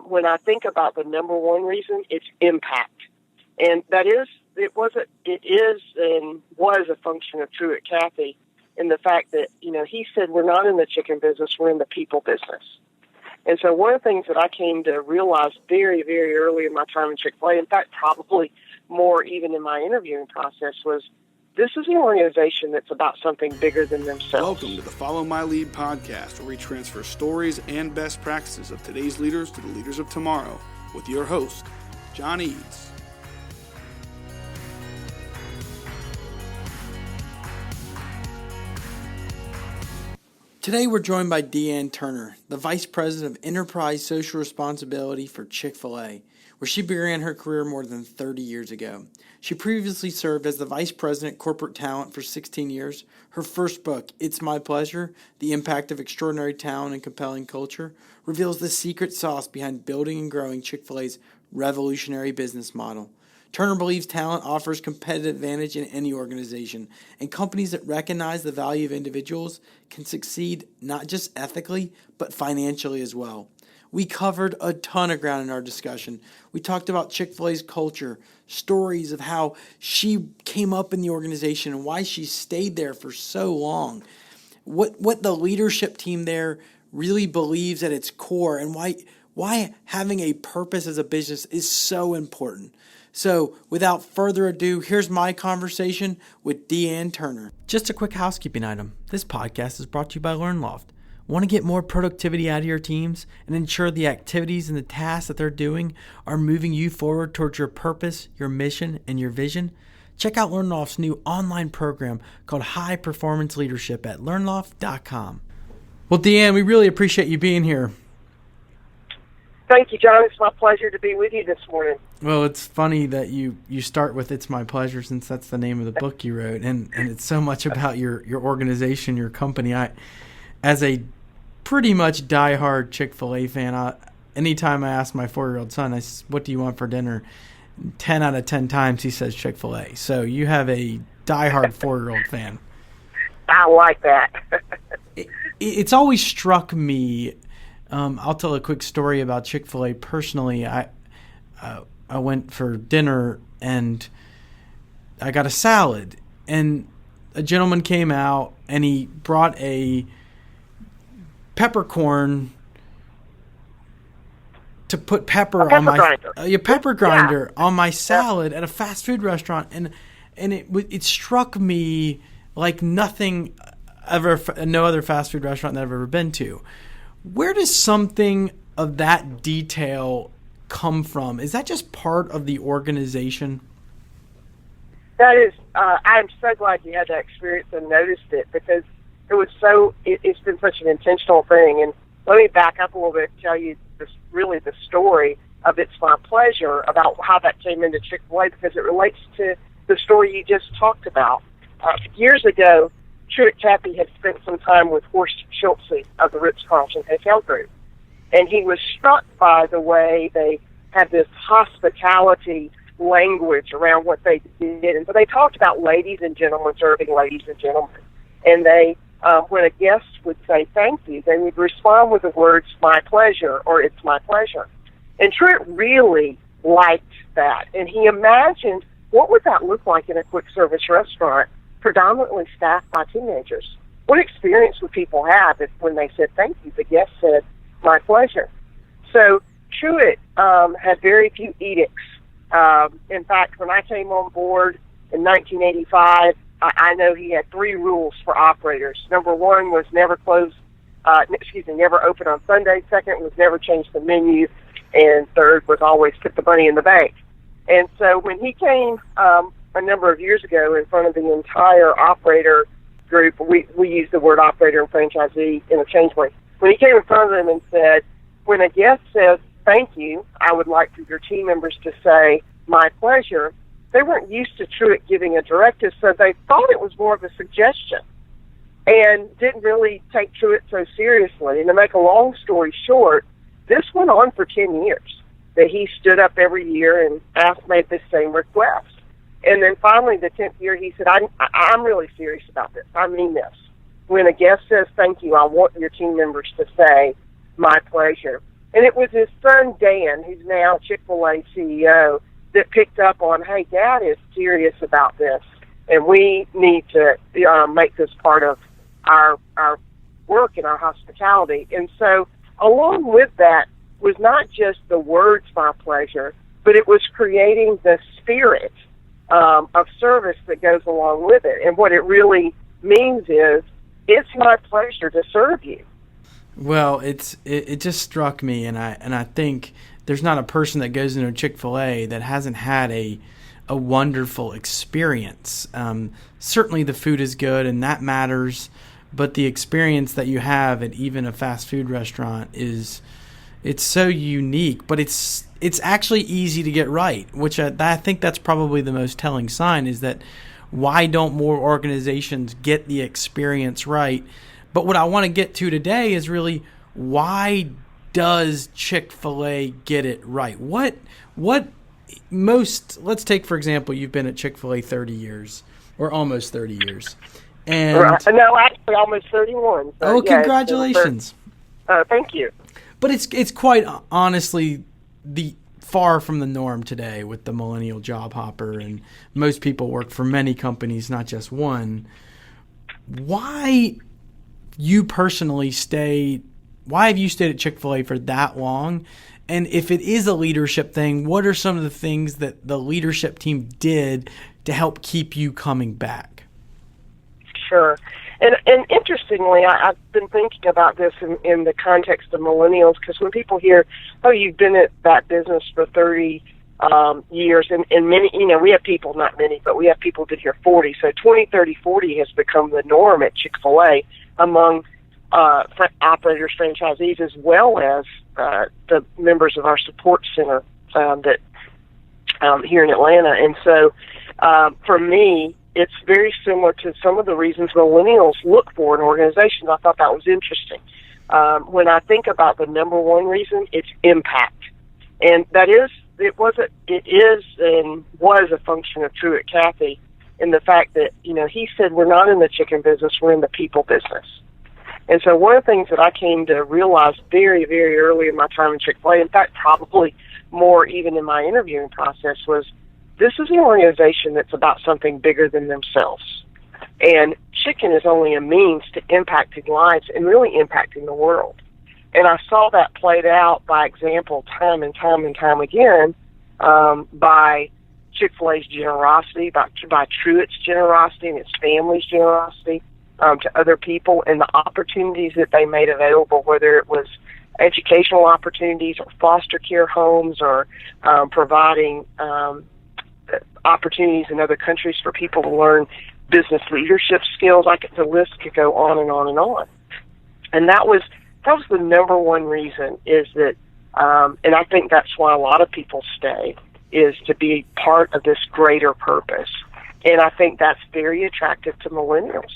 When I think about the number one reason, it's impact. And it is and was a function of Truett Cathy in the fact that, he said, we're not in the chicken business, we're in the people business. And so one of the things that I came to realize very, very early in my time in Chick-fil-A, in fact, probably more even in my interviewing process, was this is an organization that's about something bigger than themselves. Welcome to the Follow My Lead podcast, where we transfer stories and best practices of today's leaders to the leaders of tomorrow with your host, John Eads. Today we're joined by Dee Ann Turner, the Vice President of Enterprise Social Responsibility for Chick-fil-A, where she began her career more than 30 years ago. She previously served as the Vice President Corporate Talent for 16 years. Her first book, It's My Pleasure, The Impact of Extraordinary Talent and Compelling Culture, reveals the secret sauce behind building and growing Chick-fil-A's revolutionary business model. Turner believes talent offers competitive advantage in any organization, and companies that recognize the value of individuals can succeed not just ethically, but financially as well. We covered a ton of ground in our discussion. We talked about Chick-fil-A's culture, stories of how she came up in the organization and why she stayed there for so long, what the leadership team there really believes at its core, and why having a purpose as a business is so important. So, without further ado, here's my conversation with Dee Ann Turner. Just a quick housekeeping item. This podcast is brought to you by LearnLoft. Want to get more productivity out of your teams and ensure the activities and the tasks that they're doing are moving you forward towards your purpose, your mission, and your vision? Check out LearnLoft's new online program called High Performance Leadership at learnloft.com. Well, Dee Ann, we really appreciate you being here. Thank you, John. It's my pleasure to be with you this morning. Well, it's funny that you start with It's My Pleasure, since that's the name of the book you wrote, and it's so much about your organization, your company. As a pretty much diehard Chick-fil-A fan, anytime I ask my 4-year-old son, I says, what do you want for dinner? 10 out of 10 times he says Chick-fil-A. So you have a diehard 4-year-old fan. I like that. It's always struck me. I'll tell a quick story about Chick-fil-A personally. I went for dinner and I got a salad, and a gentleman came out and he brought a peppercorn to put pepper on pepper grinder on my salad at a fast food restaurant, and it struck me like nothing ever, no other fast food restaurant that I've ever been to. Where does something of that detail come from? Is that just part of the organization? That is, I'm so glad you had that experience and noticed it, because it's been such an intentional thing. And let me back up a little bit and tell you the story of It's My Pleasure, about how that came into Chick-fil-A, because it relates to the story you just talked about. Years ago, Truett Cathy had spent some time with Horst Schulze of the Ritz-Carlton Hotel Group, and he was struck by the way they had this hospitality language around what they did. And so they talked about ladies and gentlemen serving ladies and gentlemen. And they, when a guest would say thank you, they would respond with the words, my pleasure, or it's my pleasure. And Truett really liked that. And he imagined, what would that look like in a quick service restaurant, predominantly staffed by teenagers? What experience would people have if, when they said thank you, the guest said, my pleasure? So Truett had very few edicts. In fact, when I came on board in 1985, I know he had 3 rules for operators. Number 1 was never open on Sunday. 2nd was never change the menu. And 3rd was always put the money in the bank. And so when he came a number of years ago in front of the entire operator group, we use the word operator and franchisee interchangeably. When he came in front of them and said, when a guest says thank you, I would like for your team members to say my pleasure, they weren't used to Truett giving a directive, so they thought it was more of a suggestion and didn't really take Truett so seriously. And to make a long story short, this went on for 10 years, that he stood up every year and made this same request. And then finally, the 10th year, he said, I'm really serious about this. I mean this. When a guest says thank you, I want your team members to say, my pleasure. And it was his son, Dan, who's now Chick-fil-A CEO, that picked up on, hey, Dad is serious about this, and we need to make this part of our work and our hospitality. And so along with that was not just the words my pleasure, but it was creating the spirit of service that goes along with it. And what it really means is, it's my pleasure to serve you. Well, it just struck me, and I think there's not a person that goes into Chick-fil-A that hasn't had a wonderful experience. Certainly the food is good, and that matters, but the experience that you have at even a fast food restaurant it's so unique, but it's actually easy to get right, which I think that's probably the most telling sign, is that why don't more organizations get the experience right? But what I want to get to today is really, why does Chick-fil-A get it right? Let's take, for example, you've been at Chick-fil-A 30 years, or almost 30 years. And no, actually almost 31. So congratulations. Thank you. But it's quite honestly far from the norm today with the millennial job hopper, and most people work for many companies, not just one. Why you personally why have you stayed at Chick-fil-A for that long? And if it is a leadership thing, what are some of the things that the leadership team did to help keep you coming back? Sure. And interestingly, I've been thinking about this in the context of millennials, because when people hear, oh, you've been at that business for 30 years, and many, we have people, not many, but we have people that hear 40. So 20, 30, 40 has become the norm at Chick-fil-A among operators, franchisees, as well as the members of our support center that here in Atlanta. And so for me, it's very similar to some of the reasons millennials look for in organizations. I thought that was interesting. When I think about the number one reason, it's impact. And that is, it is and was a function of Truett Cathy, in the fact that, he said, we're not in the chicken business, we're in the people business. And so one of the things that I came to realize very, very early in my time in Chick-fil-A, in fact, probably more even in my interviewing process, was this is an organization that's about something bigger than themselves. And chicken is only a means to impacting lives and really impacting the world. And I saw that played out by example time and time and time again, by Chick-fil-A's generosity, by Truett's generosity and its family's generosity to other people, and the opportunities that they made available, whether it was educational opportunities or foster care homes, or providing opportunities in other countries for people to learn business leadership skills. The list could go on and on and on. And that was the number one reason, is that, and I think that's why a lot of people stay, is to be part of this greater purpose. And I think that's very attractive to millennials.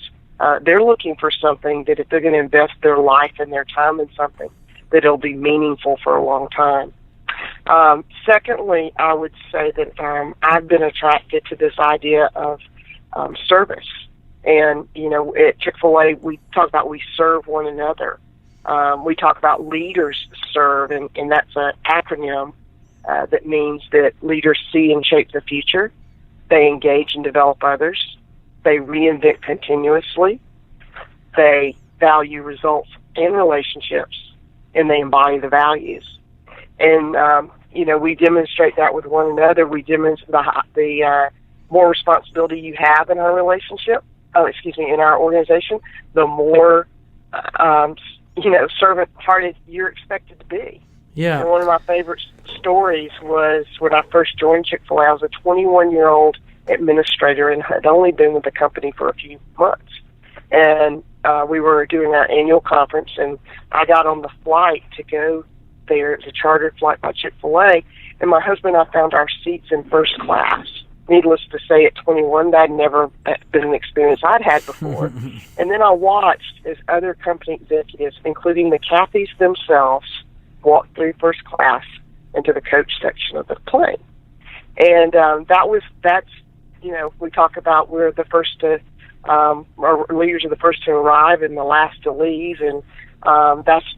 They're looking for something that if they're going to invest their life and their time in something, that it'll be meaningful for a long time. Secondly, I would say that I've been attracted to this idea of service. And, at Chick-fil-A, we talk about we serve one another. We talk about leaders serve, and that's an acronym that means that leaders see and shape the future. They engage and develop others. They reinvent continuously. They value results and relationships, and they embody the values. And, we demonstrate that with one another. We demonstrate the more responsibility you have in our relationship, in our organization, the more, servant-hearted you're expected to be. Yeah. And one of my favorite stories was when I first joined Chick-fil-A. I was a 21-year-old administrator and had only been with the company for a few months. And we were doing our annual conference, and I got on the flight to go there. It's a chartered flight by Chick-fil-A, and my husband and I found our seats in first class. Needless to say, at 21, that had never been an experience I'd had before. And then I watched as other company executives, including the Cathys themselves, walked through first class into the coach section of the plane. And we talk about we're the first to, our leaders are the first to arrive and the last to leave, and that's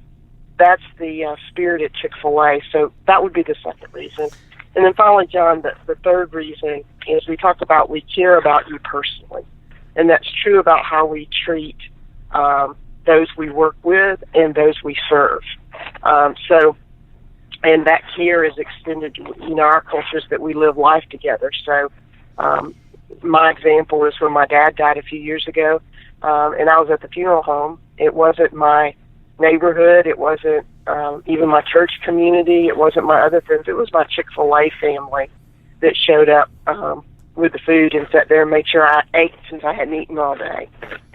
that's the spirit at Chick-fil-A. So that would be the second reason. And then finally, John, the third reason is we talked about we care about you personally. And that's true about how we treat those we work with and those we serve. And that care is extended to, our cultures that we live life together. So my example is when my dad died a few years ago, and I was at the funeral home. It wasn't my neighborhood. It wasn't even my church community. It wasn't my other friends. It was my Chick-fil-A family that showed up with the food and sat there and made sure I ate since I hadn't eaten all day.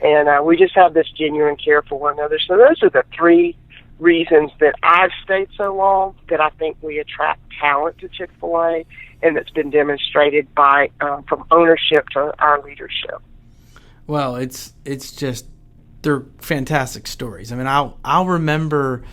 And we just have this genuine care for one another. So those are the three reasons that I've stayed so long, that I think we attract talent to Chick-fil-A, and that's been demonstrated by from ownership to our leadership. Well, it's just, they're fantastic stories. I mean, I'll remember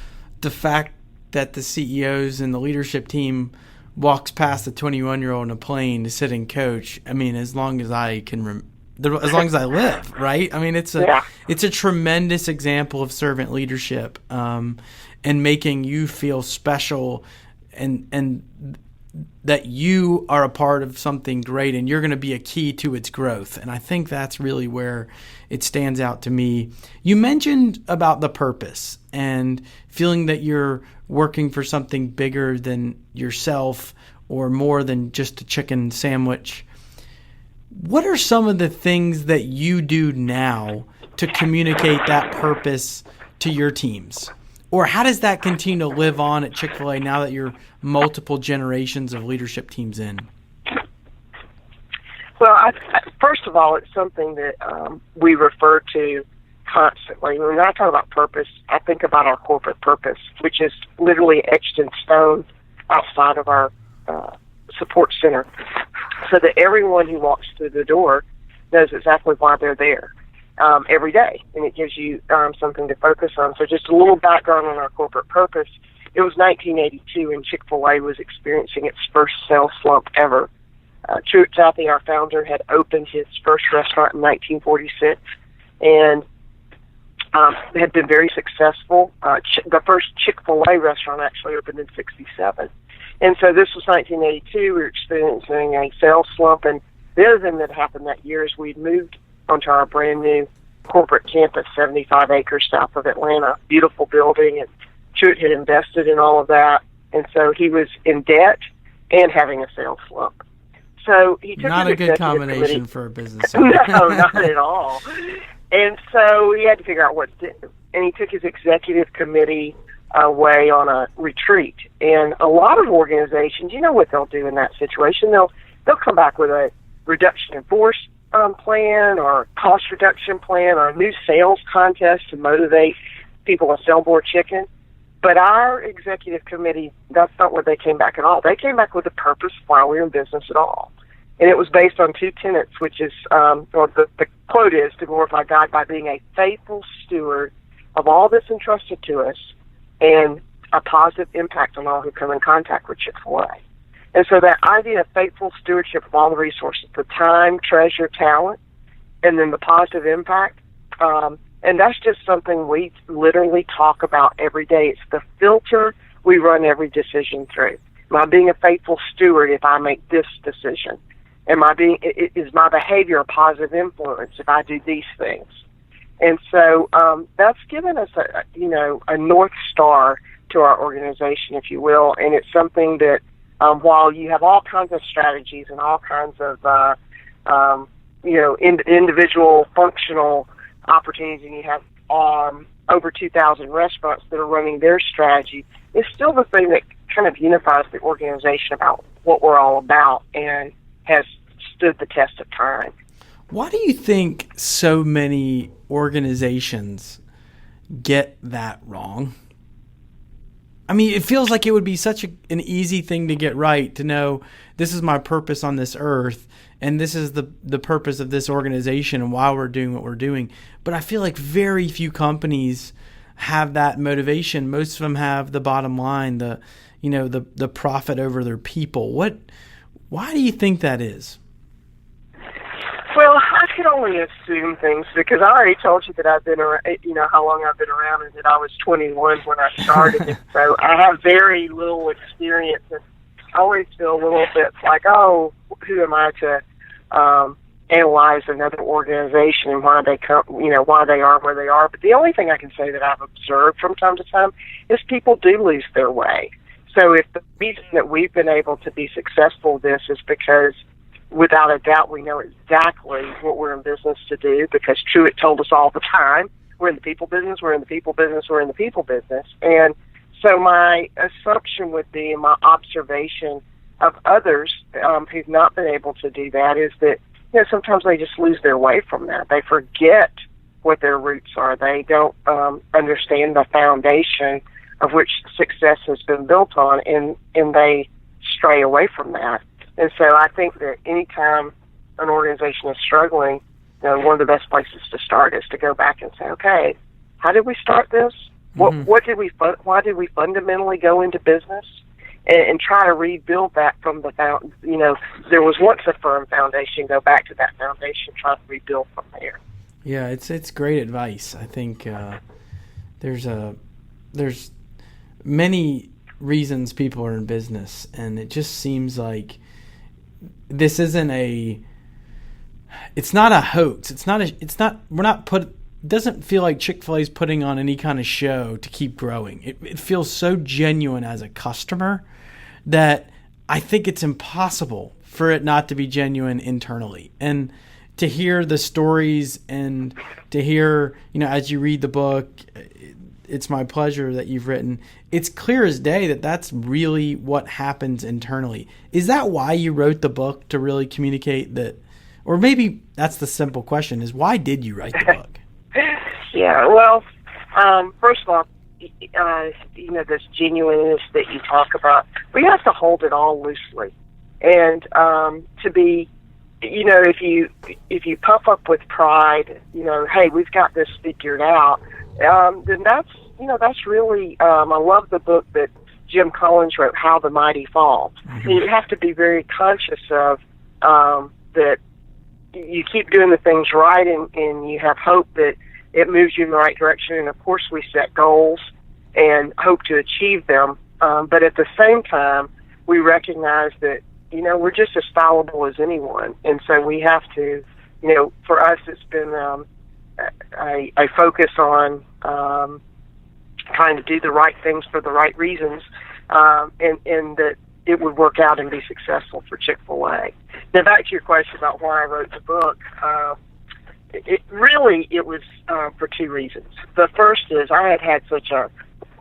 the fact that the CEOs and the leadership team walks past a 21-year-old in a plane to sit and coach. I mean, as long as I can as long as I live, right? I mean, it's a tremendous example of servant leadership, and making you feel special, and that you are a part of something great, and you're going to be a key to its growth. And I think that's really where it stands out to me. You mentioned about the purpose and feeling that you're working for something bigger than yourself or more than just a chicken sandwich. What are some of the things that you do now to communicate that purpose to your teams? Or how does that continue to live on at Chick-fil-A now that you're multiple generations of leadership teams in? Well, first of all, it's something that we refer to constantly. When I talk about purpose, I think about our corporate purpose, which is literally etched in stone outside of our support center, so that everyone who walks through the door knows exactly why they're there every day, and it gives you something to focus on. So just a little background on our corporate purpose. It was 1982, and Chick-fil-A was experiencing its first sales slump ever. Truett Southey, our founder, had opened his first restaurant in 1946, and had been very successful. The first Chick-fil-A restaurant actually opened in 1967. And so this was 1982. We were experiencing a sales slump. And the other thing that happened that year is we'd moved onto our brand new corporate campus, 75 acres south of Atlanta, beautiful building. And Truett had invested in all of that. And so he was in debt and having a sales slump. So he took not his a good combination committee. for a business. No, not at all. And so he had to figure out what to do. And he took his executive committee away on a retreat. And a lot of organizations, you know what they'll do in that situation? They'll come back with a reduction in force plan, or cost reduction plan, or a new sales contest to motivate people to sell more chicken. But our executive committee, that's not what they came back at all. They came back with a purpose why we're in business at all. And it was based on two tenets, which is, or the quote is, to glorify God by being a faithful steward of all that's entrusted to us, and a positive impact on all who come in contact with Chick-fil-A. And so that idea of faithful stewardship of all the resources, the time, treasure, talent, and then the positive impact, and that's just something we literally talk about every day. It's the filter we run every decision through. Am I being a faithful steward if I make this decision? Is my behavior a positive influence if I do these things? And so that's given us a North Star to our organization, if you will, and it's something that while you have all kinds of strategies and all kinds of individual functional opportunities, and you have over 2,000 restaurants that are running their strategy, it's still the thing that kind of unifies the organization about what we're all about and has stood the test of time. Why do you think so many organizations get that wrong? I mean, it feels like it would be such an easy thing to get right, to know this is my purpose on this earth, and this is the purpose of this organization and why we're doing what we're doing. But I feel like very few companies have that motivation. Most of them have the bottom line, the profit over their people. Why do you think that is? Well, I could only assume things because I already told you that I've been around, how long I've been around, and that I was 21 when I started it. So I have very little experience, and I always feel a little bit like, oh, who am I to analyze another organization and why they come, why they are where they are. But the only thing I can say that I've observed from time to time is people do lose their way. So if the reason that we've been able to be successful with this is because, without a doubt, we know exactly what we're in business to do, because Truett told us all the time, we're in the people business, we're in the people business, we're in the people business. And so my assumption would be, and my observation of others who've not been able to do that, is that sometimes they just lose their way from that. They forget what their roots are. They don't understand the foundation of which success has been built on, and they stray away from that. And so I think that anytime an organization is struggling, one of the best places to start is to go back and say, okay, how did we start this? Mm-hmm. Why did we fundamentally go into business? And try to rebuild that from the there was once a firm foundation. Go back to that foundation, try to rebuild from there. Yeah, it's great advice. I think there's many reasons people are in business, and it just seems like this isn't it's not a hoax. It doesn't feel like Chick-fil-A is putting on any kind of show to keep growing. It feels so genuine as a customer that I think it's impossible for it not to be genuine internally. And to hear the stories and to hear, as you read the book, it's my pleasure that you've written, it's clear as day that that's really what happens internally. Is that why you wrote the book, to really communicate that? Or maybe that's the simple question, is why did you write the book? Yeah, well, first of all, this genuineness that you talk about, we have to hold it all loosely. And to be, if you puff up with pride, hey, we've got this figured out, then that's really, I love the book that Jim Collins wrote, How the Mighty Fall. Mm-hmm. You have to be very conscious of that you keep doing the things right, and you have hope that it moves you in the right direction. And of course we set goals and hope to achieve them. But at the same time, we recognize that, we're just as fallible as anyone. And so we have to, for us, it's been a focus on trying to do the right things for the right reasons, and that it would work out and be successful for Chick-fil-A. Now, back to your question about why I wrote the book. It was for two reasons. The first is I had such a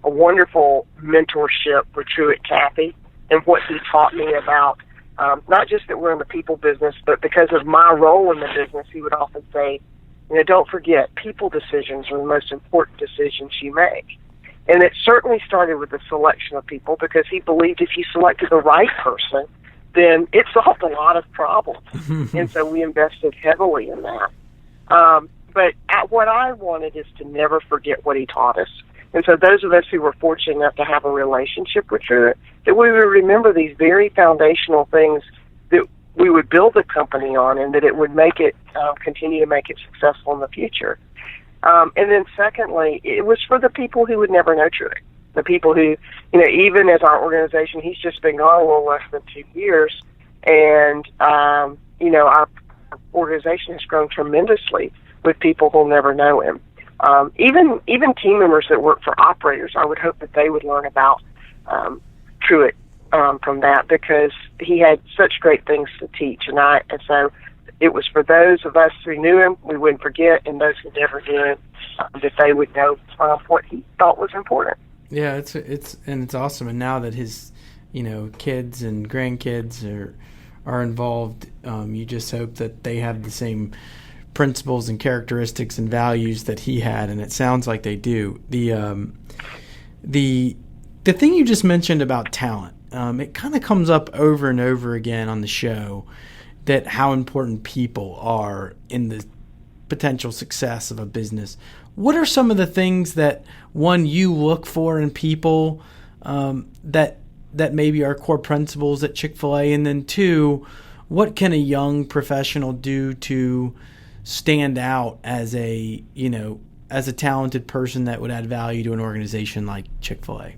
wonderful mentorship with Truett Cathy, and what he taught me about not just that we're in the people business, but because of my role in the business, he would often say, don't forget, people decisions are the most important decisions you make. And it certainly started with the selection of people, because he believed if you selected the right person, then it solved a lot of problems. And so we invested heavily in that. But what I wanted is to never forget what he taught us. And so those of us who were fortunate enough to have a relationship with Truett, that we would remember these very foundational things that we would build the company on, and that it would make it continue to make it successful in the future. And then secondly, it was for the people who would never know Truett, the people who, even as our organization, he's just been gone a little less than 2 years, and, our organization has grown tremendously with people who'll never know him. Even team members that work for operators, I would hope that they would learn about Truett from that, because he had such great things to teach. And so it was for those of us who knew him, we wouldn't forget, and those who never knew him, that they would know what he thought was important. Yeah, it's awesome. And now that his, kids and grandkids are involved, you just hope that they have the same principles and characteristics and values that he had, and it sounds like they do. The thing you just mentioned about talent, it kind of comes up over and over again on the show, that how important people are in the potential success of a business. What are some of the things that, one, you look for in people that maybe are core principles at Chick-fil-A, and then two, what can a young professional do to stand out as a talented person that would add value to an organization like Chick-fil-A?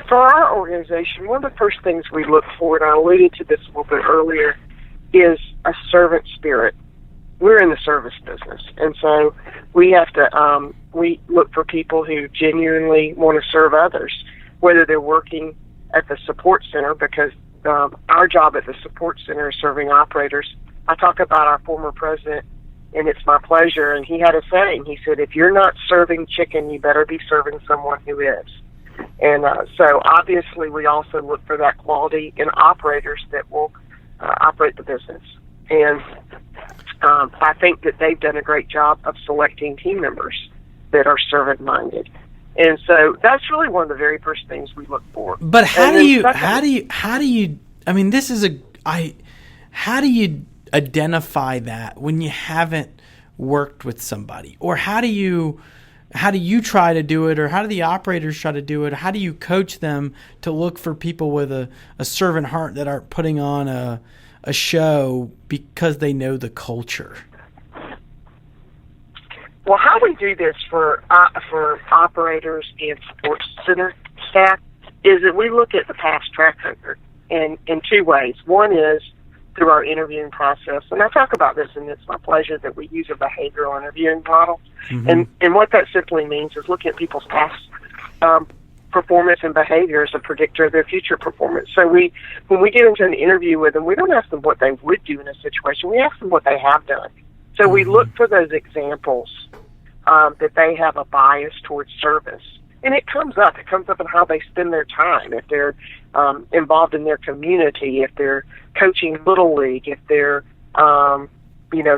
For our organization, one of the first things we look for, and I alluded to this a little bit earlier, is a servant spirit. We're in the service business, and so we have to we look for people who genuinely want to serve others, whether they're working at the support center, because our job at the support center is serving operators. I talk about our former president, and it's my pleasure, and he had a saying. He said, if you're not serving chicken, you better be serving someone who is. And so obviously we also look for that quality in operators that will operate the business. And I think that they've done a great job of selecting team members that are servant-minded. And so that's really one of the very first things we look for. But how do you identify that when you haven't worked with somebody? Or how do you try to do it, or how do the operators try to do it? How do you coach them to look for people with a servant heart that aren't putting on a show because they know the culture? Well, how we do this for operators and support center staff is that we look at the past track record in two ways. One is through our interviewing process, and I talk about this, and it's my pleasure that we use a behavioral interviewing model. Mm-hmm. And what that simply means is looking at people's past performance and behavior as a predictor of their future performance. So when we get into an interview with them, we don't ask them what they would do in a situation. We ask them what they have done. So we look for those examples that they have a bias towards service. And it comes up. It comes up in how they spend their time, if they're involved in their community, if they're coaching Little League, if they're,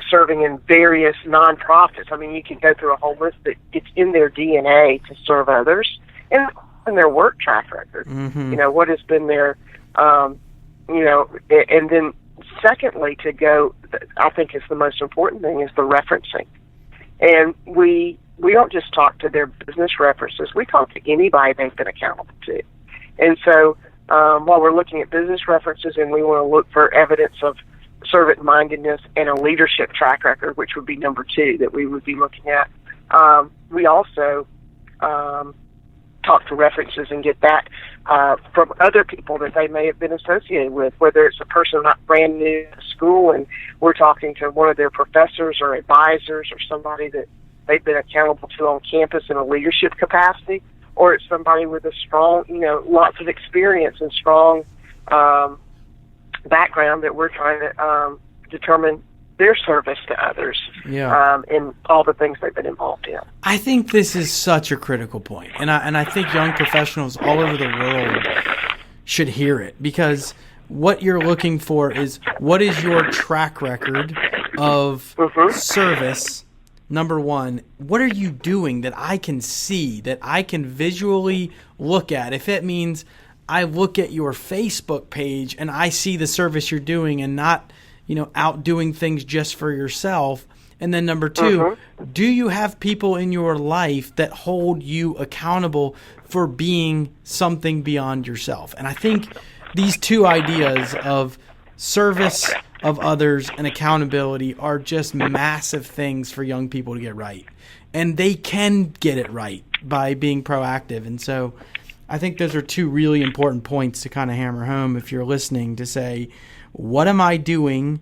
serving in various nonprofits. I mean, you can go through a whole list that it's in their DNA to serve others, and in their work track record. Mm-hmm. What has been their, and then secondly, to go, I think is the most important thing, is the referencing. And we don't just talk to their business references. We talk to anybody they've been accountable to. And so while we're looking at business references, and we want to look for evidence of servant-mindedness and a leadership track record, which would be number two that we would be looking at, we also talk to references and get that from other people that they may have been associated with, whether it's a person not brand new to school and we're talking to one of their professors or advisors or somebody that they've been accountable to on campus in a leadership capacity, or it's somebody with a strong, lots of experience and strong background that we're trying to determine their service to others, in all the things they've been involved in. I think this is such a critical point, and I think young professionals all over the world should hear it, because what you're looking for is, what is your track record of service? Number one, what are you doing that I can see, that I can visually look at? If it means I look at your Facebook page and I see the service you're doing and not, out doing things just for yourself. And then number two, do you have people in your life that hold you accountable for being something beyond yourself? And I think these two ideas of service of others and accountability are just massive things for young people to get right. And they can get it right by being proactive. And so I think those are two really important points to kind of hammer home if you're listening, to say, what am I doing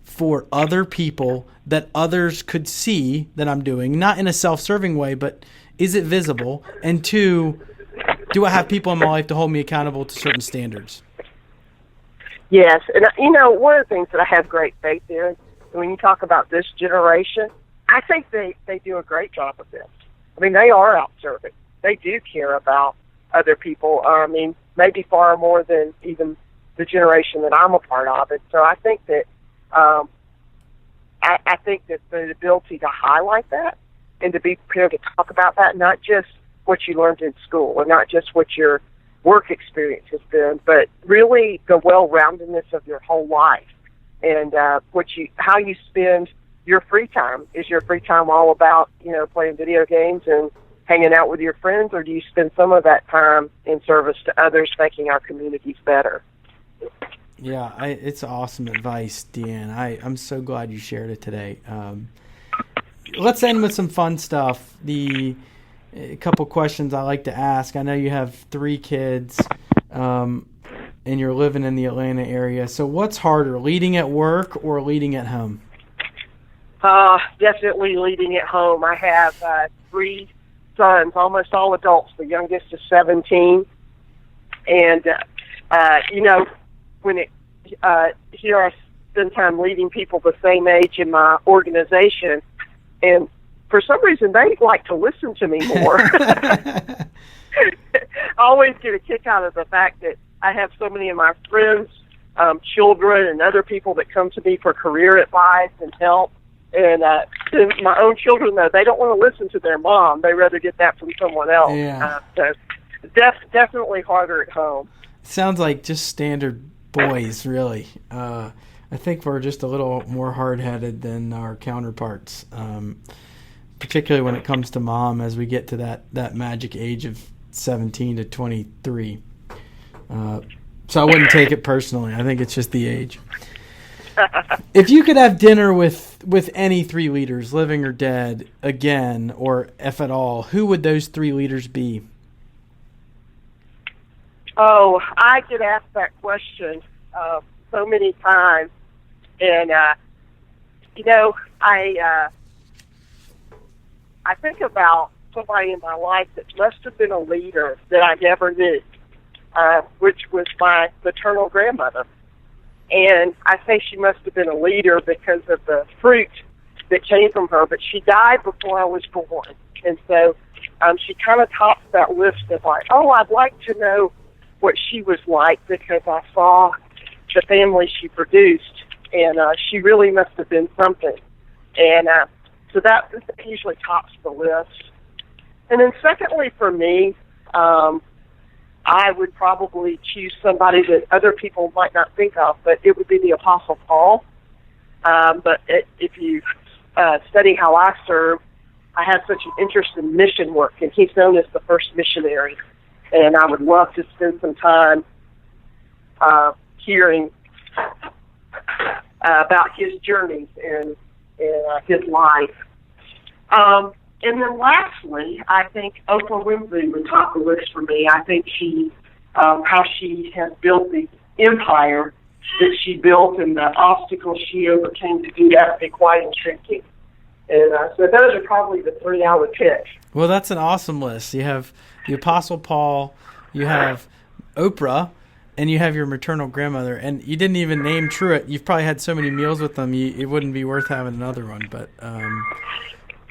for other people that others could see that I'm doing? Not in a self-serving way, but is it visible? And two, do I have people in my life to hold me accountable to certain standards? Yes, and one of the things that I have great faith in, when you talk about this generation, I think they do a great job of this. I mean, they are out serving. They do care about other people. Maybe far more than even the generation that I'm a part of. And so I think that I think that the ability to highlight that and to be prepared to talk about that, not just what you learned in school or not just what your work experience has been, but really the well-roundedness of your whole life and how you spend your free time. Is your free time all about playing video games and hanging out with your friends, or do you spend some of that time in service to others, making our communities better? Yeah, it's awesome advice, Dee Ann. I'm so glad you shared it today. Let's end with some fun stuff. A couple questions I like to ask. I know you have 3 kids, and you're living in the Atlanta area. So what's harder, leading at work or leading at home? Definitely leading at home. I have 3 sons, almost all adults. The youngest is 17. And, when here I spend time leading people the same age in my organization, and for some reason they like to listen to me more. I always get a kick out of the fact that I have so many of my friends, children, and other people that come to me for career advice and help. And to my own children, though, they don't want to listen to their mom. They rather get that from someone else. Yeah. So definitely harder at home. Sounds like just standard boys, really. I think we're just a little more hard-headed than our counterparts, particularly when it comes to mom as we get to that magic age of 17 to 23. So I wouldn't take it personally. I think it's just the age. If you could have dinner with any 3 leaders, living or dead, again, or if at all, who would those 3 leaders be? Oh, I get asked that question so many times, and I think about somebody in my life that must have been a leader that I never knew, which was my maternal grandmother. And I say she must have been a leader because of the fruit that came from her, but she died before I was born. And so she kind of tops that list of like, oh, I'd like to know what she was like because I saw the family she produced, and she really must have been something. And so that usually tops the list. And then secondly for me, I would probably choose somebody that other people might not think of, but it would be the Apostle Paul. But if you study how I serve, I have such an interest in mission work, and he's known as the first missionary. And I would love to spend some time hearing about his journeys and his life. And then lastly, I think Oprah Winfrey would top the list for me. I think how she has built the empire that she built and the obstacles she overcame to do that would be quite intriguing. And so those are probably the 3 I would pick. Well, that's an awesome list. You have the Apostle Paul, you have Oprah, and you have your maternal grandmother. And you didn't even name Truett. You've probably had so many meals with them, it wouldn't be worth having another one. But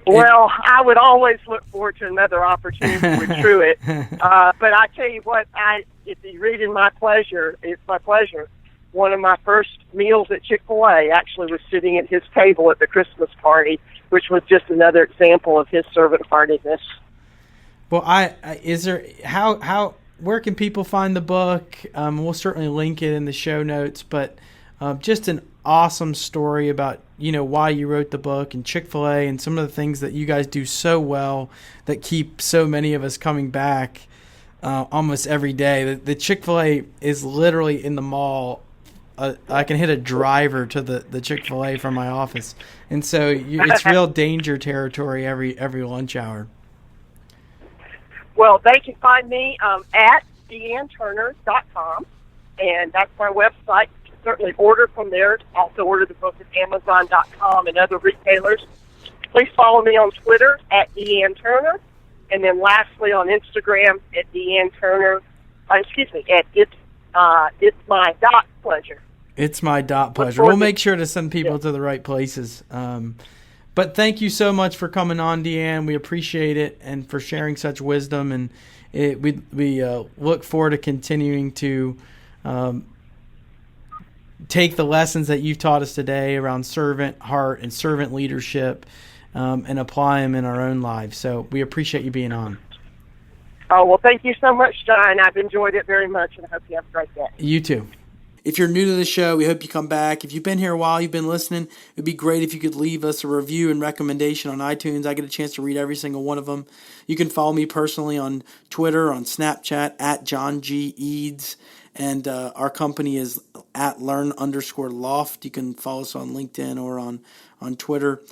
well, I would always look forward to another opportunity with Truett. But I tell you what, if you read in my pleasure, it's my pleasure. One of my first meals at Chick-fil-A actually was sitting at his table at the Christmas party, which was just another example of his servant-heartedness. Well, where can people find the book? We'll certainly link it in the show notes, but just an awesome story about, why you wrote the book and Chick-fil-A and some of the things that you guys do so well that keep so many of us coming back almost every day. The Chick-fil-A is literally in the mall. I can hit a driver to the Chick-fil-A from my office. And so it's real danger territory every lunch hour. Well, they can find me at deeannturner.com, and that's my website. You can certainly order from there. Also order the book at Amazon.com and other retailers. Please follow me on Twitter at Dee Ann Turner, and then lastly on Instagram at Dee Ann Turner. At It's My Pleasure. It's my pleasure. We'll make sure to send people to the right places. But thank you so much for coming on, Dee Ann. We appreciate it and for sharing such wisdom. And we look forward to continuing to take the lessons that you've taught us today around servant heart and servant leadership and apply them in our own lives. So we appreciate you being on. Oh, well, thank you so much, John. I've enjoyed it very much, and I hope you have a great day. You too. If you're new to the show, we hope you come back. If you've been here a while, you've been listening, it would be great if you could leave us a review and recommendation on iTunes. I get a chance to read every single one of them. You can follow me personally on Twitter, on Snapchat, at John G. Eads. And our company is at learn_loft. You can follow us on LinkedIn or on Twitter.